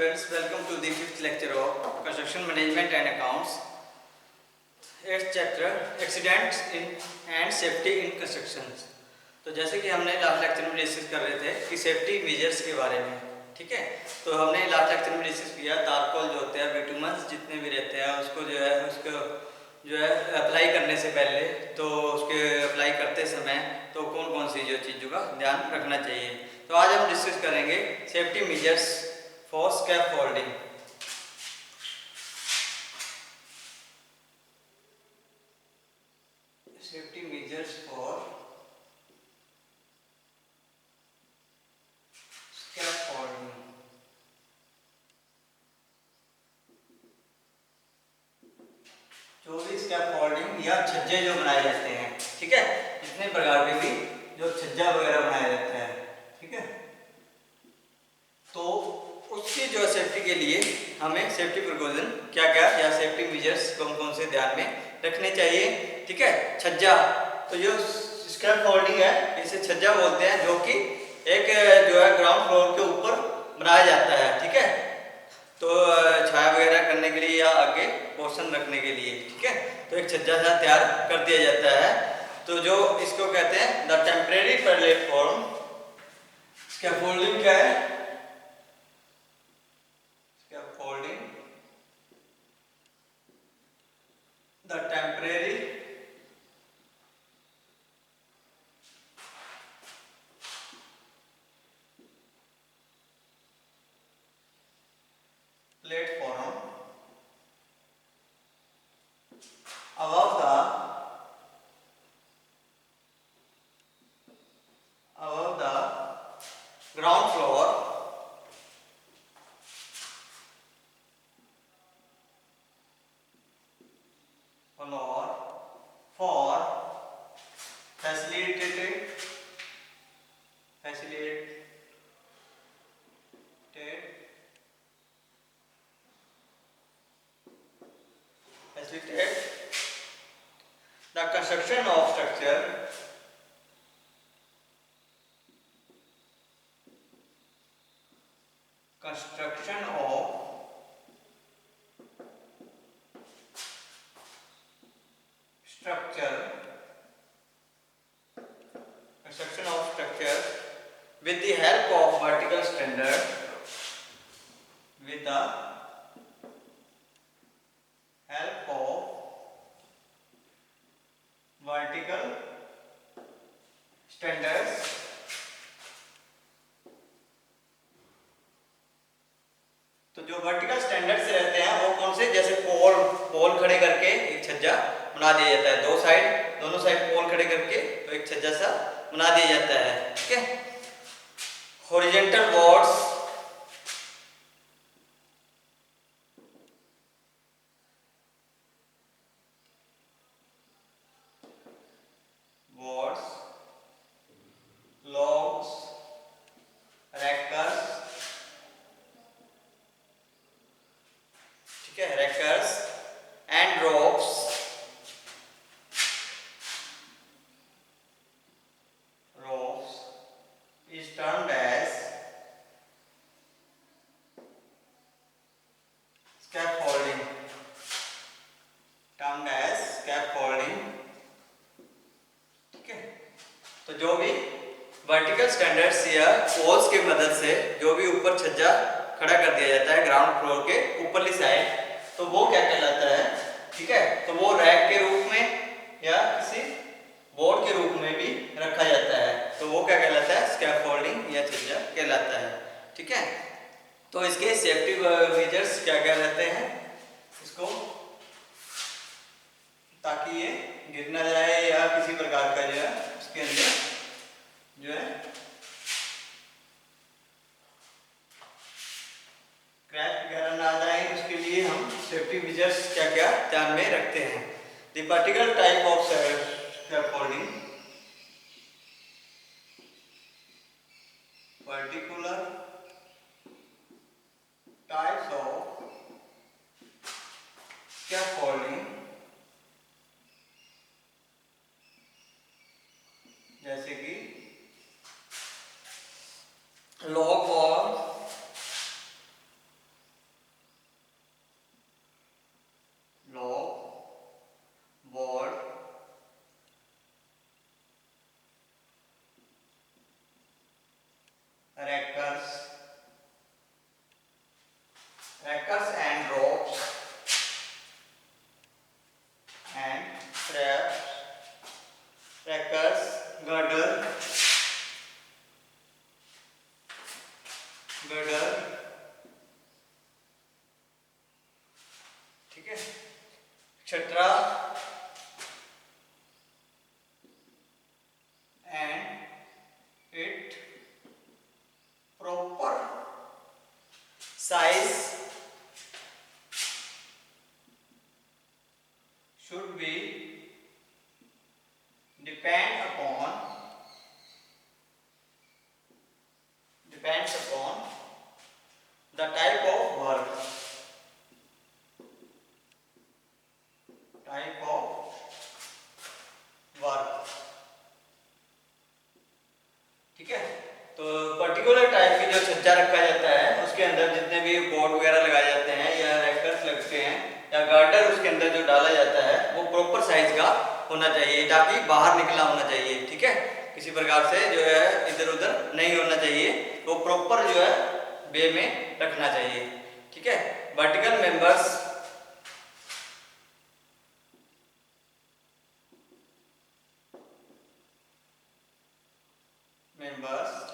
students, welcome to the fifth lecture of Construction Management and Accounts. Eighth chapter, Accidents in and Safety in Construction. तो जैसे कि हमने last lecture में discuss कर रहे थे कि सेफ्टी मेजर्स के बारे में, ठीक है। तो हमने लास्ट लेक्चर में डिस्कस किया तारकोल जो होते हैं, बिटुमन्स जितने भी रहते हैं उसको जो है अप्लाई करने से पहले, तो उसके अप्लाई करते समय तो कौन कौन सी जो चीज़ों का ध्यान रखना चाहिए। तो आज हम डिस्कस करेंगे safety measures for scaffolding. Safety measures for scaffolding. जो भी स्कैफोल्डिंग या छज्जे जो बनाए जाते हैं, ठीक है, जितने प्रकार के भी जो छज्जा वगैरह बनाया जाता है, ठीक है, तो उसकी जो सेफ्टी के लिए हमें सेफ्टी प्रिकॉशन क्या क्या या सेफ्टी मेजर्स कौन कौन से ध्यान में रखने चाहिए, ठीक है। छज्जा, तो जो स्कैफोल्डिंग है इसे छज्जा बोलते हैं, जो कि एक जो है ग्राउंड फ्लोर के ऊपर बनाया जाता है, ठीक है। तो छाया वगैरह करने के लिए या आगे पोर्शन रखने के लिए, ठीक है, तो एक छज्जा सा तैयार कर दिया जाता है। तो जो इसको कहते हैं द टेम्परेरी प्लेटफॉर्म। स्कैफोल्डिंग क्या है? Scaffolding the temporary platform above the ground floor for facilitated the construction of structure with the help of vertical standard, with the help of vertical standards, तो जो वर्टिकल स्टैंडर्ड्स रहते हैं वो कौन से, जैसे पोल खड़े करके एक छज्जा बना दिया जाता है, दोनों साइड पोल खड़े करके तो एक छज्जा सा बना दिया जाता है, ठीक है। हॉरिजॉन्टल बोर्ड्स, logs, रैकर्स, ठीक है, rackers and ropes is termed as scaffolding, ठीक है। तो जो भी वर्टिकल स्टैंडर्ड्स या पोल्स की मदद से जो भी ऊपर छज्जा खड़ा कर दिया जाता है ग्राउंड फ्लोर के ऊपरली साइड, तो वो क्या कहलाता है, ठीक है। तो वो रैक के रूप में या किसी बोर्ड के रूप में भी रखा जाता है, तो वो क्या कहलाता है, स्कैफोल्डिंग या छज्जा कहलाता है, ठीक है। तो इसके सेफ्टी मेजर्स क्या क्या रहते हैं इसको, ताकि ये गिर ना जाए या किसी प्रकार का जो है उसके अंदर जो है क्रैक वगैरह ना जाए, उसके लिए हम सेफ्टी मेजर्स क्या क्या ध्यान में रखते हैं। The particular type of scaffolding, particular types of scaffolding, जैसे कि log wall, ठीक है, etcetera and it proper size should be depends upon the type of work ठीक है। तो पर्टिकुलर टाइप की जो छज्जा रखा जाता है उसके अंदर जितने भी बोर्ड वगैरह लगाए जाते हैं या रैकर्स लगते हैं या गार्डर उसके अंदर जो डाला जाता है वो प्रॉपर साइज का होना चाहिए ताकि बाहर निकला होना चाहिए, ठीक है, किसी प्रकार से जो है इधर उधर नहीं होना चाहिए, वो प्रॉपर जो है वे में रखना चाहिए, ठीक है। वर्टिकल मेंबर्स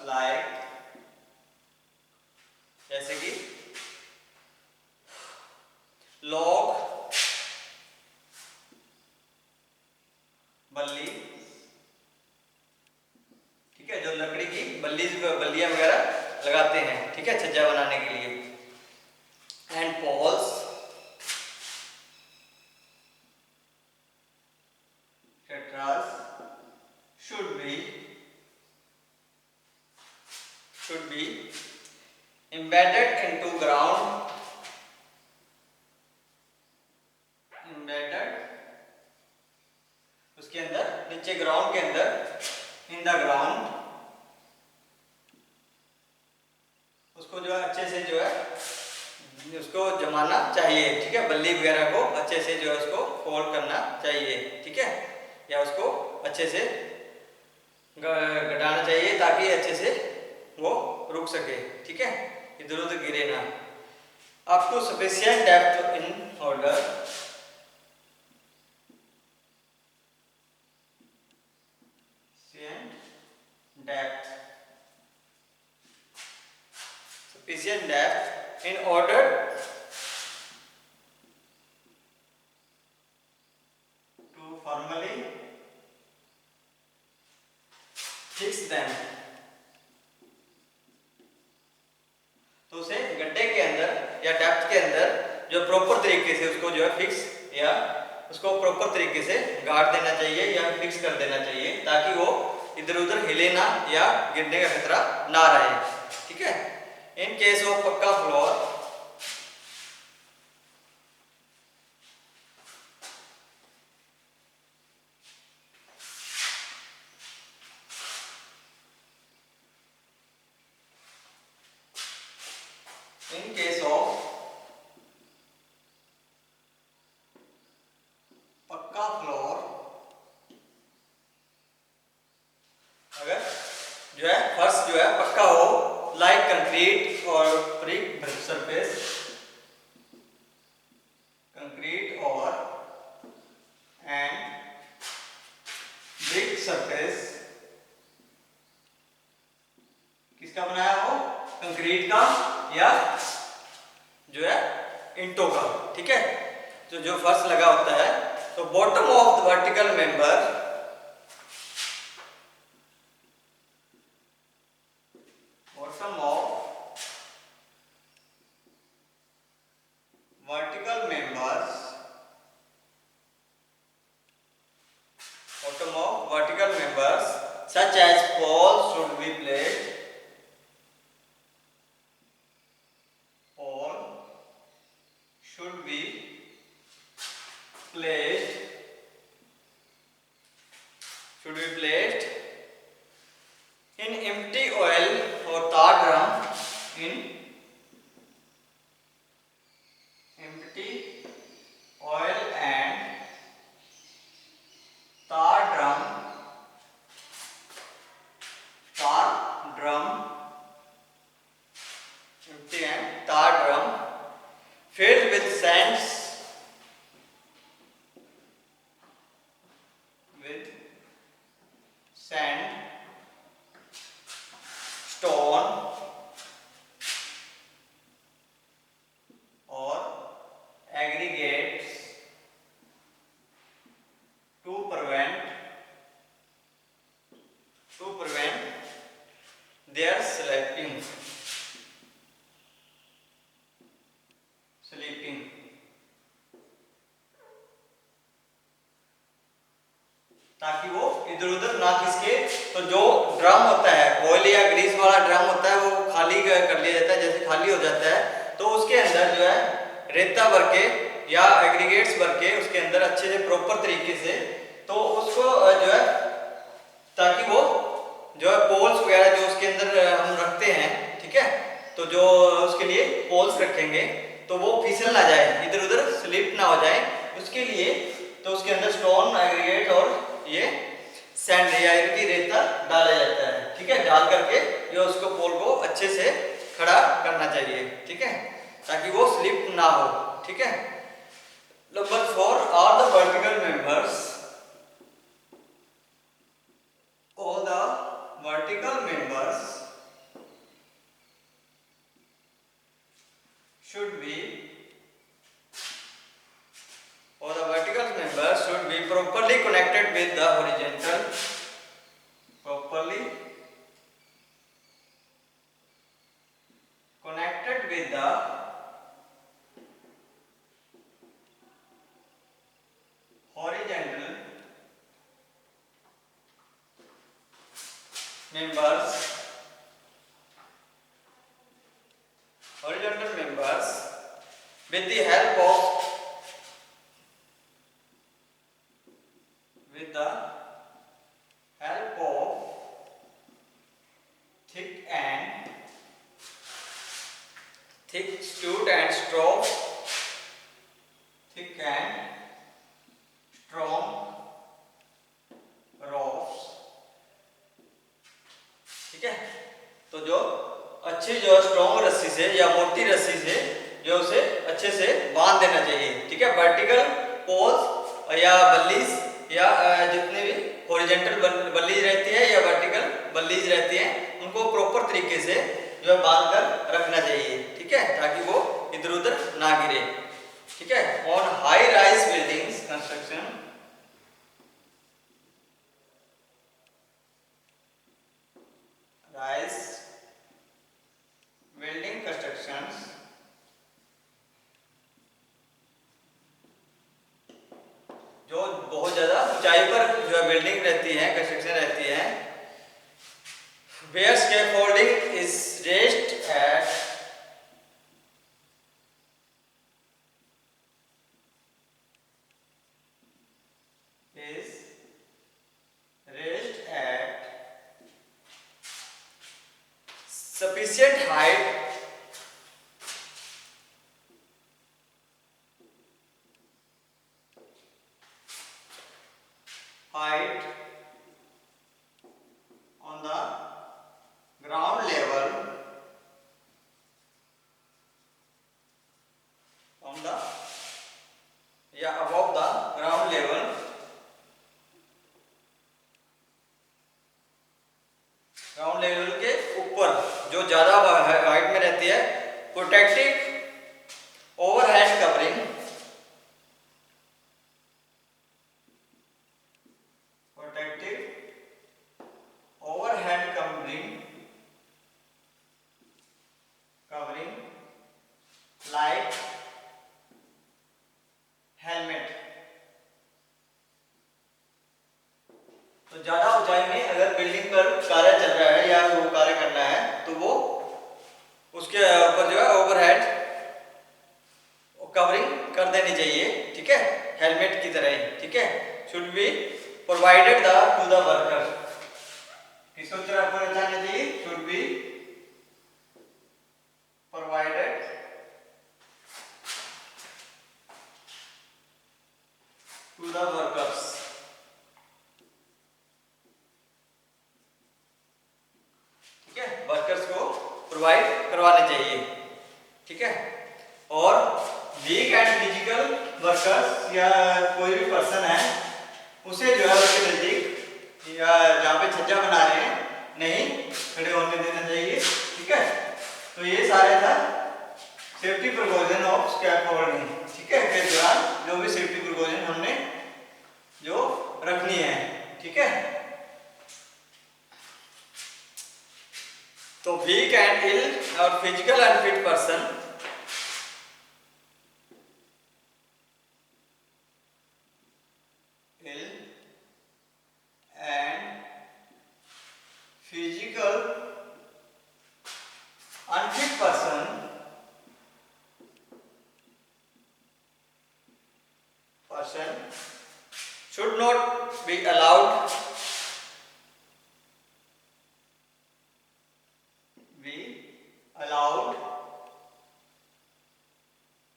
लाइक जैसे कि लॉग, बल्ली, ठीक है, जो लकड़ी की बल्लियां वगैरह लगाते हैं, ठीक है, छज्जा बनाने के लिए, and poles, tetras should be embedded into ground, उसके अंदर नीचे ग्राउंड के अंदर, इन द ग्राउंड, उसको जो है अच्छे से जो है उसको जमाना चाहिए, ठीक है, बल्ली वगैरह को अच्छे से जो है उसको फोल्ड करना चाहिए, ठीक है, या उसको अच्छे से घटाना चाहिए ताकि अच्छे से वो रुक सके, ठीक है, इधर उधर गिरे ना। Up to sufficient depth in order, sufficient depth in order to firmly fix them, तो उसे गड्ढे के अंदर या डेप्थ के अंदर जो प्रॉपर तरीके से उसको जो है फिक्स या उसको प्रॉपर तरीके से गाड़ देना चाहिए या फिक्स कर देना चाहिए ताकि वो इधर उधर हिले ना या गिरने का खतरा ना रहे, ठीक है। इन केस ऑफ पक्का फ्लोर, इन केस ऑफ पक्का फ्लोर, अगर जो है फर्श जो है पक्का हो, लाइक कंक्रीट और ब्रिक सरफेस, कंक्रीट और एंड ब्रिक सरफेस, किसका बनाया हो, कंक्रीट का या जो है ईंटों का, ठीक है। तो जो फर्श लगा होता है तो bottom of the vertical member, bottom of vertical members, bottom of vertical members such as poles should be placed, pole should be placed in empty oil or tar drum, in empty oil and tar drum empty and tar drum filled with sands ताकि वो इधर उधर ना खिसके। तो जो drum होता है, oil या ग्रीस वाला ड्रम होता है, वो खाली कर लिया जाता है। जैसे खाली हो जाता है तो उसके अंदर जो है रेता भर के या एग्रीगेट्स भर के उसके अंदर अच्छे से प्रॉपर तरीके से, तो उसको जो है ताकि वो जो है पोल्स वगैरह जो उसके अंदर हम रखते हैं, ठीक है, तो जो उसके लिए पोल्स रखेंगे तो वो फिसल ना जाए, इधर उधर स्लिप ना हो जाए, उसके लिए तो उसके अंदर स्टोन एग्रीगेट और ये सैंड या इनकी रेता डाला जाता है, ठीक है। डाल करके जो उसको पोल को अच्छे से खड़ा करना चाहिए, ठीक है, ताकि वो स्लिप ना हो, ठीक है। Number 4, are the vertical members, all the vertical members should be, or the vertical members should be properly connected with the horizontal, properly connected with the horizontal members, horizontal members with the help of, with the help of thick stout and strong, thick and strong ropes, ठीक है। तो जो अच्छी जो strong रस्सी से या मोटी रस्सी से जो उसे अच्छे से बांध देना चाहिए, ठीक है। वर्टिकल पोल्स या बल्लीज या जितने भी हॉरिजॉन्टल बल्लीज रहती है या वर्टिकल बल्लीज रहती है, उनको प्रॉपर तरीके से जो है बांध कर रखना चाहिए, ठीक है, ताकि वो इधर उधर ना गिरे, ठीक है। On high rise buildings construction, rise building constructions, जो बहुत ज्यादा ऊंचाई पर जो है बिल्डिंग रहती है, कंस्ट्रक्शन रहती है, where scaffolding is raised at sufficient height on the ground level, on the above the ground level, ground level के ऊपर जो ज्यादा हाइट में रहती है, protective overhead covering, like helmet. तो ज्यादा ऊंचाई में अगर बिल्डिंग पर कार्य चल रहा है या वो कार्य करना है तो वो उसके ऊपर जो है ओवरहेड कवरिंग कर देनी चाहिए, ठीक है, हेलमेट की तरह ही, ठीक है। Should be provided the to the worker, किसको तरफ पर जाना चाहिए, should be provided to the workers, ठीक है, वर्कर्स को प्रोवाइड करवाने चाहिए, ठीक है। और वीक एंड फिजिकल वर्कर्स या कोई भी पर्सन है उसे जो है उसके नजदीक या जहाँ पे छज्जा बना रहे हैं नहीं खड़े होने देना चाहिए, ठीक है। तो ये सारे था सेफ्टी प्रिकॉशन ऑफ स्कैफोल्डिंग, ठीक है, के दौरान जो भी सेफ्टी प्रिकॉशन हमने जो रखनी है, ठीक है। तो वीक एंड इल और physical unfit person person should not be allowed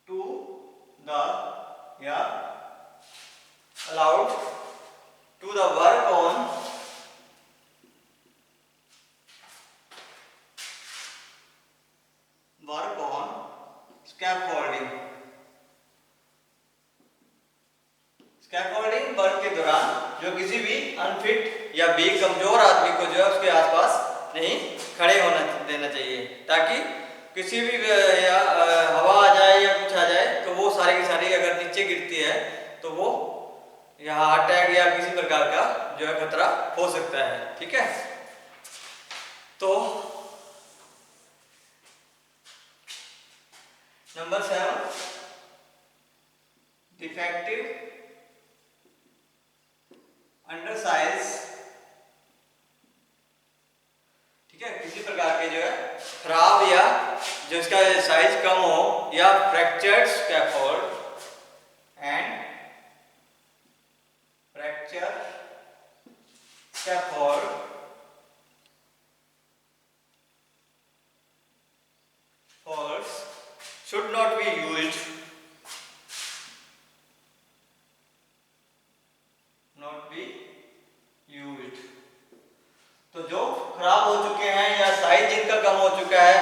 to the allowed to the work on scaffolding work के दौरान जो किसी भी अनफिट या वीक कमजोर आदमी को जो है उसके आसपास नहीं खड़े होना देना चाहिए, ताकि किसी भी या हवा आ जाए या कुछ आ जाए तो वो सारी की सारी अगर नीचे गिरती है तो वो यहाँ हार्ट अटैक या किसी प्रकार का जो है खतरा हो सकता है। ठीक है, तो नंबर 7, डिफेक्टिव अंडरसाइज। ठीक है, किसी प्रकार के जो है खराब या जो इसका साइज कम हो या fractured scaffold and fracture scaffold folds should not be used तो जो खराब हो चुके हैं या साइज जिनका कम हो चुका है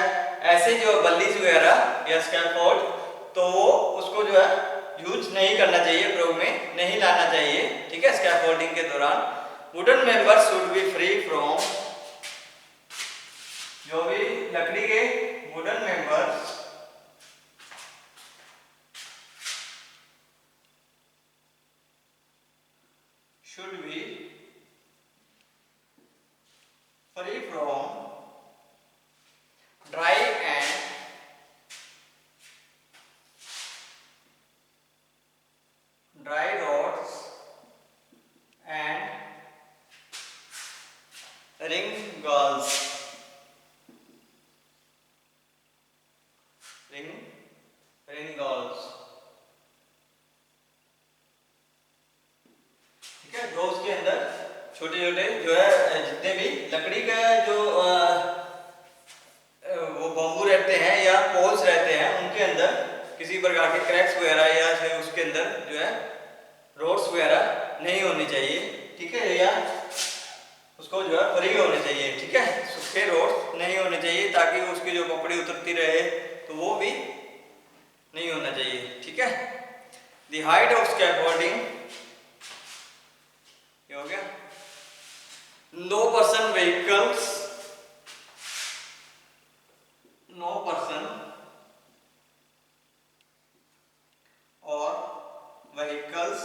ऐसे जो बल्लीज वगैरह या स्कैफोल्ड, तो वो उसको जो है यूज नहीं करना चाहिए, प्रयोग में नहीं लाना चाहिए। ठीक है, स्कैफोल्डिंग के दौरान wooden members should be free from, जो भी लकड़ी के wooden members should be free from dry and dry rods and ring galls, ring galls। ठीक है, जो उसके अंदर छोटे छोटे जो है जितने भी लकड़ी का जो वो बम्बू रहते हैं या पोल्स रहते हैं उनके अंदर किसी प्रकार के क्रैक्स वगैरह या उसके अंदर जो है रोड्स वगैरह नहीं होनी चाहिए। ठीक है, या उसको जो है फ्री होने चाहिए। ठीक है, सूखे रोड्स नहीं होने चाहिए ताकि उसकी जो पपड़ी उतरती रहे तो वो भी नहीं होना चाहिए। ठीक है, द हाइट ऑफ स्कैफोल्डिंग ये हो गया। No person vehicles, no person or vehicles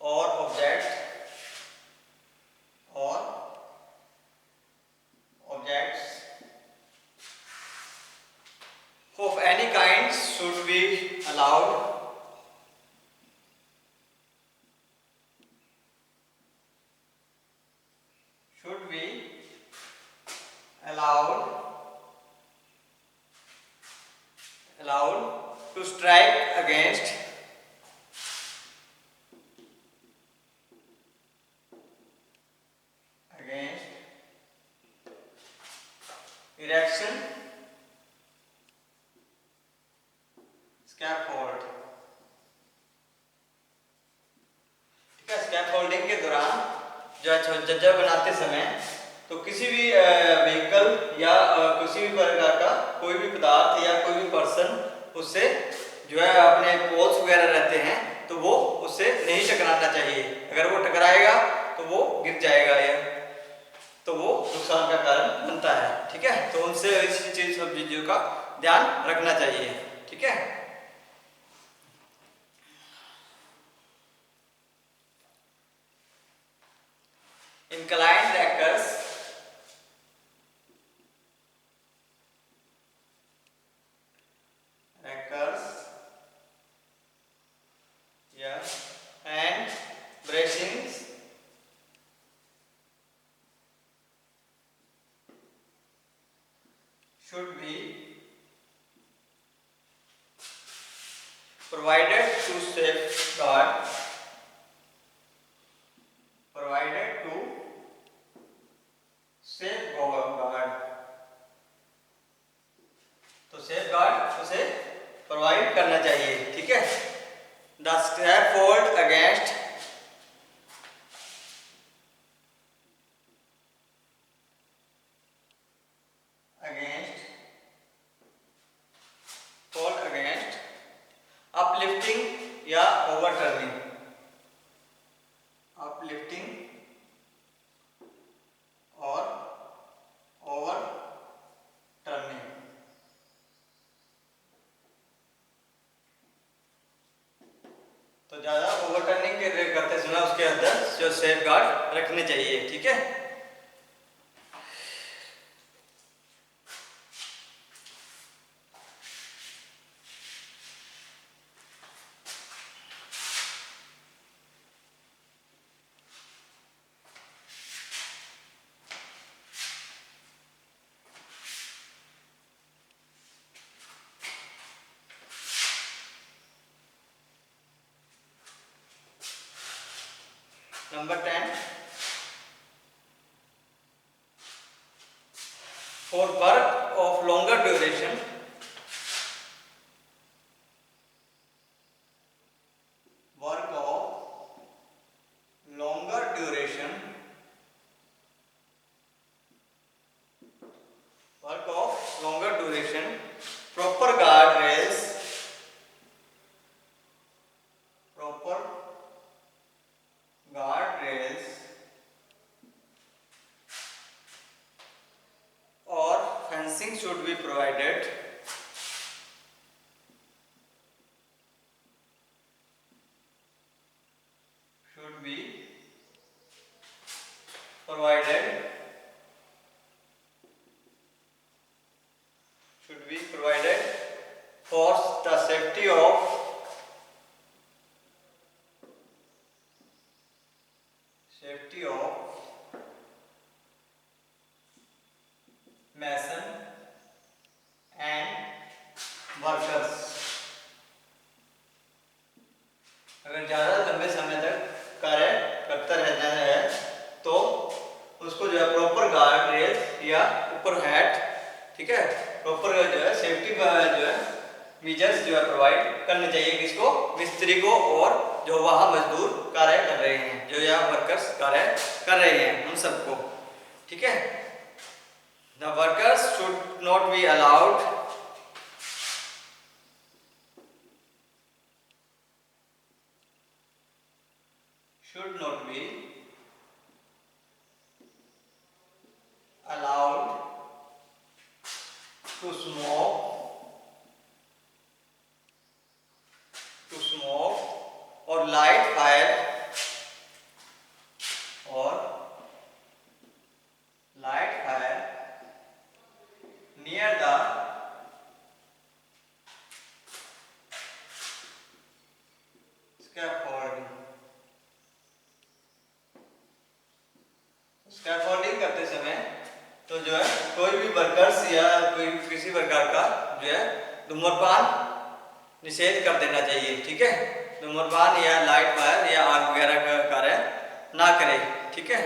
or objects of any kind should be allowed to strike against erection scaffold। ठीक है, स्कैफोल्डिंग के दौरान जो है छज्जा बनाते समय तो किसी भी व्हीकल या किसी भी प्रकार का कोई भी पदार्थ या कोई भी पर्सन उससे जो है अपने पोल्स वगैरह रहते हैं तो वो उससे नहीं टकराना चाहिए। अगर वो टकराएगा तो वो गिर जाएगा या तो वो नुकसान का कारण बनता है। ठीक है, तो उनसे इस चीज सब चीजों का ध्यान रखना चाहिए। ठीक है, inclined rackers and bracings should be provided to safeguard provided to safeguard तो सेफगार्ड उसे प्रोवाइड करना चाहिए, ठीक है। द स्कैफोल्ड अगेंस्ट अपलिफ्टिंग या ओवरटर्निंग, अपलिफ्टिंग और ओवरटर्निंग। तो ज्यादा ओवरटर्निंग करते समय उसके अंदर जो सेफगार्ड रखने चाहिए, ठीक है। Number 10, for work of longer duration, work of longer duration, work of longer duration, proper guardrails, proper guardrails or fencing should be provided, should be provided, should be provided for the safety of mason and workers। अगर ज़्यादा लंबे समय तक कार्य करता रहना है तो उसको जो है प्रॉपर गार्ड रेल या ऊपर हैट, ठीक है, प्रॉपर जो है सेफ्टी जो है मेजर्स जो है प्रोवाइड करने चाहिए किसको, मिस्त्री को और जो वहाँ मजदूर कार्य कर रहे हैं, जो यहाँ वर्कर्स कार्य कर रहे हैं उन सबको, ठीक है। The workers should not be allowed to smoke or light fire near the scaffolding। Scaffolding करते समय तो जो है कोई भी वर्कर्स या कोई किसी प्रकार का जो है धूम्रपान निषेध कर देना चाहिए, ठीक है। धूम्रपान या लाइट फायर या आग वगैरह का कार्य ना करे, ठीक है,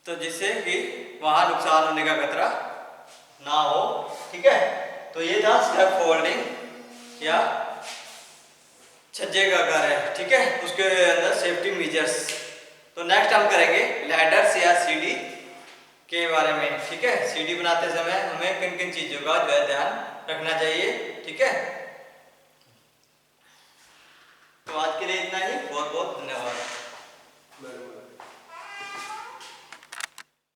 तो जिससे कि वहाँ नुकसान होने का खतरा ना हो, ठीक है। तो ये था स्कैफोल्डिंग या छज्जे का कार्य, ठीक है, उसके अंदर सेफ्टी मेजर्स। तो नेक्स्ट हम करेंगे लैडर्स या सीढ़ी के बारे में, ठीक है। सीढ़ी बनाते समय हमें किन किन चीजों का जो है ध्यान रखना चाहिए, ठीक है। तो आज के लिए